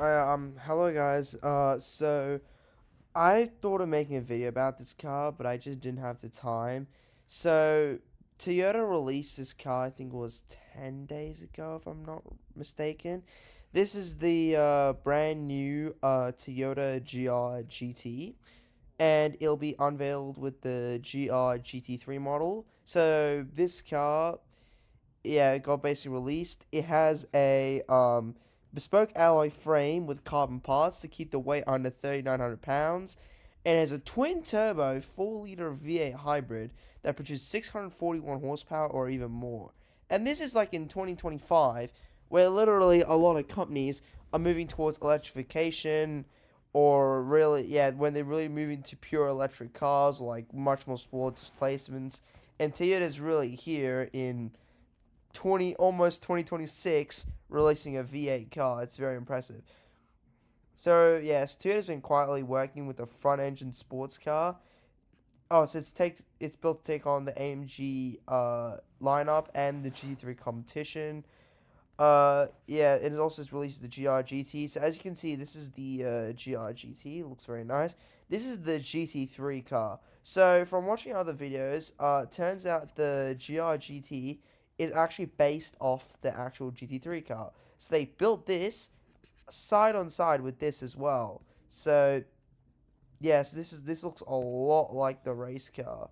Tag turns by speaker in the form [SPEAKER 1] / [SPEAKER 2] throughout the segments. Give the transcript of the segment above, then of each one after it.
[SPEAKER 1] Hello guys. So I thought of making a video about this car, but I just didn't have the time. So Toyota released this car, I think it was 10 days ago, if I'm not mistaken. This is the brand new Toyota GR GT, and it'll be unveiled with the GR GT3 model. So this car, yeah, it got basically released. It has a bespoke alloy frame with carbon parts to keep the weight under 3,900 pounds, and has a twin turbo 4-liter V8 hybrid that produces 641 horsepower or even more. And this is like in 2025, where literally a lot of companies are moving towards electrification, or really, yeah, when they're really moving to pure electric cars, like much more sport displacements. And Toyota's really here in 2026 releasing a V8 car. It's very impressive. So yes, Toyota's been quietly working with a front engine sports car. Oh, so it's built to take on the AMG lineup and the GT3 competition. Yeah, it also has released the GR GT. So as you can see, this is the GR GT. It looks very nice. This is the GT3 car. So from watching other videos, turns out the GR GT is actually based off the actual GT3 car. So they built this side on side with this as well. So yes, this looks a lot like the race car.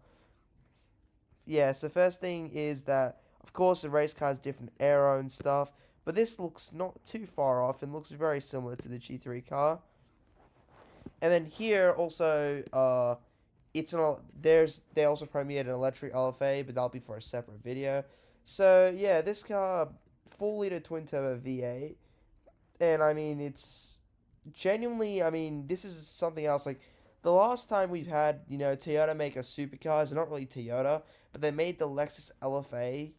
[SPEAKER 1] Yeah, so first thing is that, of course, the race car has different aero and stuff, but this looks not too far off and looks very similar to the G3 car. And then here also, they also premiered an electric LFA, but that'll be for a separate video. So yeah, this car, 4-liter twin turbo V8, and I mean it's genuinely, I mean, this is something else. Like the last time we've had, Toyota make a supercars, not really Toyota, but they made the Lexus LFA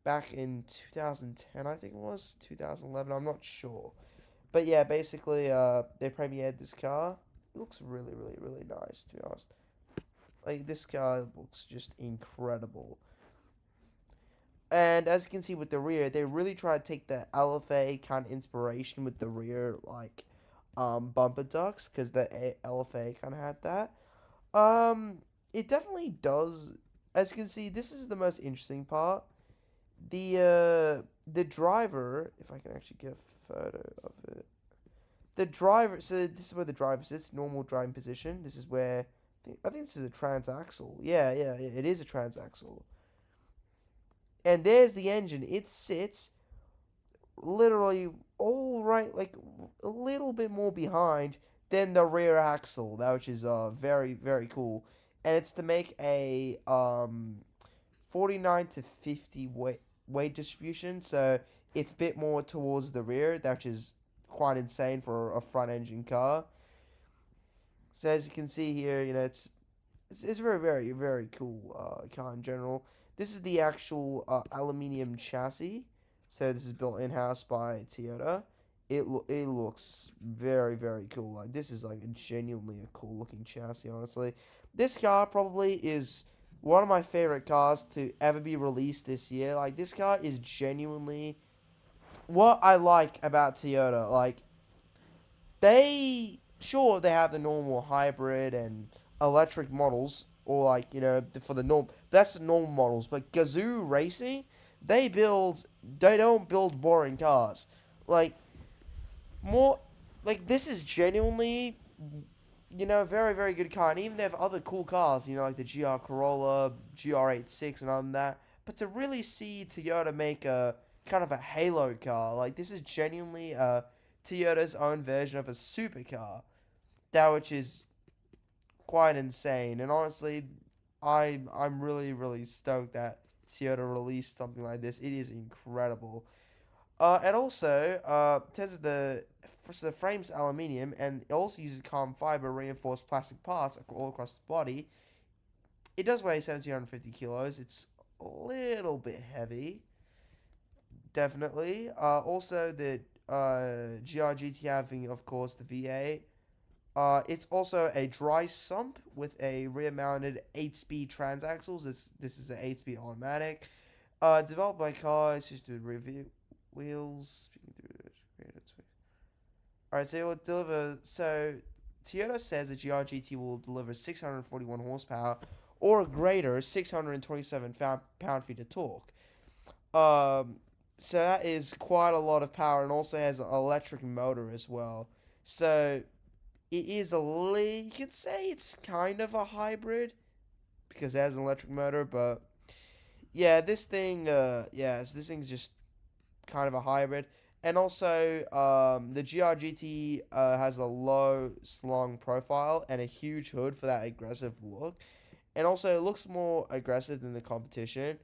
[SPEAKER 1] back in 2010, I think it was 2011. I'm not sure, but yeah, basically, they premiered this car. It looks really, really, really nice, to be honest. Like this car looks just incredible. And as you can see with the rear, they really try to take the LFA kind of inspiration with the rear, like, bumper ducts, because the LFA kind of had that. Um, it definitely does. As you can see, this is the most interesting part. The driver, if I can actually get a photo of it. The driver, so this is where the driver sits, normal driving position. This is where, I think this is a transaxle. Yeah, yeah, yeah, it is a transaxle. And there's the engine. It sits literally all right, like a little bit more behind than the rear axle, that which is very very cool, and it's to make a 49 to 50 weight distribution, so it's a bit more towards the rear, that which is quite insane for a front engine car. So as you can see here, it's a very very very cool car in general. This is the actual aluminium chassis. So this is built in house by Toyota. It looks very very cool. Like this is like a genuinely a cool looking chassis. Honestly, this car probably is one of my favorite cars to ever be released this year. Like this car is genuinely what I like about Toyota. Like they have the normal hybrid and electric models, or like for the norm, that's the normal models. But Gazoo Racing, they don't build boring cars. Like more, like this is genuinely very very good car, and even they have other cool cars, like the GR Corolla, GR86, and other than that. But to really see Toyota make a kind of a halo car, like this is genuinely Toyota's own version of a supercar, that which is quite insane. And honestly, I'm really really stoked that Toyota released something like this. It is incredible. And also, in terms of so the frame's aluminium, and it also uses carbon fiber reinforced plastic parts all across the body. It does weigh 1,750 kilos. It's a little bit heavy, definitely. Also, the GRGT having, of course, the V8. It's also a dry sump with a rear-mounted 8-speed transaxles. This is an 8-speed automatic. Developed by Car, it's just to review wheels. All right, so it will deliver. So Toyota says the GR-GT will deliver 641 horsepower or greater, 627 pound-feet of torque. Um, so that is quite a lot of power, and also has an electric motor as well. So it is you could say it's kind of a hybrid because it has an electric motor, but yeah, this thing's just kind of a hybrid. And also, the GR-GT has a low slung profile and a huge hood for that aggressive look. And also, it looks more aggressive than the competition.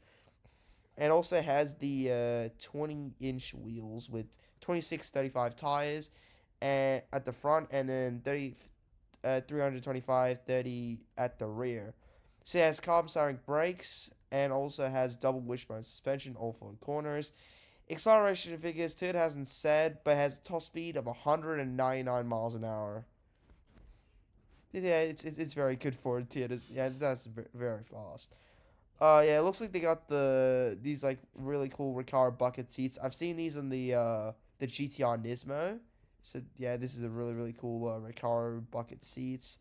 [SPEAKER 1] And also has the 20-inch wheels with 26/35 tires and at the front, and then 325/30 at the rear. So it has carbon steering brakes and also has double wishbone suspension, all four corners. Acceleration figures, Toyota hasn't said, but has a top speed of 199 miles an hour. Yeah, it's very good for Toyotas. Yeah, that's very fast. Yeah, it looks like they got these like really cool Recaro bucket seats. I've seen these in the GTR Nismo. So yeah, this is a really cool Recaro bucket seats.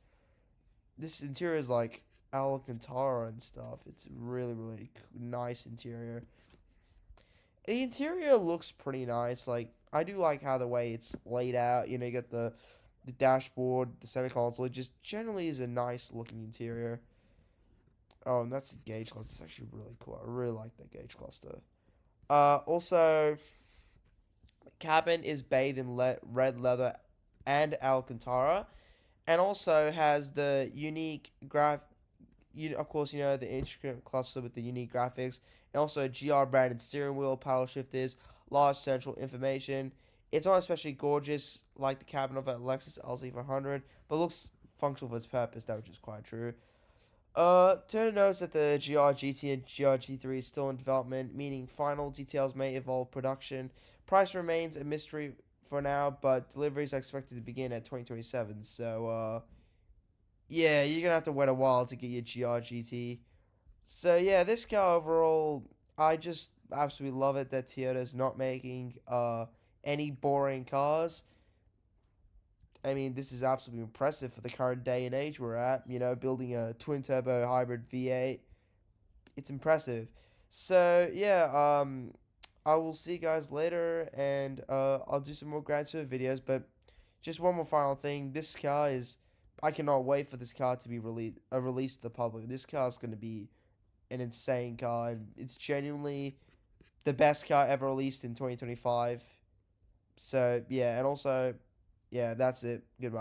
[SPEAKER 1] This interior is like Alcantara and stuff. It's really nice interior. The interior looks pretty nice. Like I do like how the way it's laid out. You know, you got the dashboard, the center console. It just generally is a nice looking interior. Oh, and that's the gauge cluster. It's actually really cool. I really like that gauge cluster. Also, cabin is bathed in red leather and Alcantara, and also has the unique of course, you know the intricate cluster with the unique graphics, and also a GR branded steering wheel, paddle shifters, large central information. It's not especially gorgeous like the cabin of a Lexus LC500, but looks functional for its purpose. That which is quite true. Turner notes that the GR-GT and GR-G3 is still in development, meaning final details may evolve production. Price remains a mystery for now, but deliveries are expected to begin at 2027. So, yeah, you're gonna have to wait a while to get your GR-GT. So, yeah, this car overall, I just absolutely love it that Toyota's not making any boring cars. I mean, this is absolutely impressive for the current day and age we're at. You know, building a twin turbo hybrid V8, it's impressive. So yeah, I will see you guys later, and I'll do some more Gran Turismo videos. But just one more final thing: this car is, I cannot wait for this car to be released to the public. This car is going to be an insane car, and it's genuinely the best car ever released in 2025. So yeah, and also, yeah, that's it. Goodbye.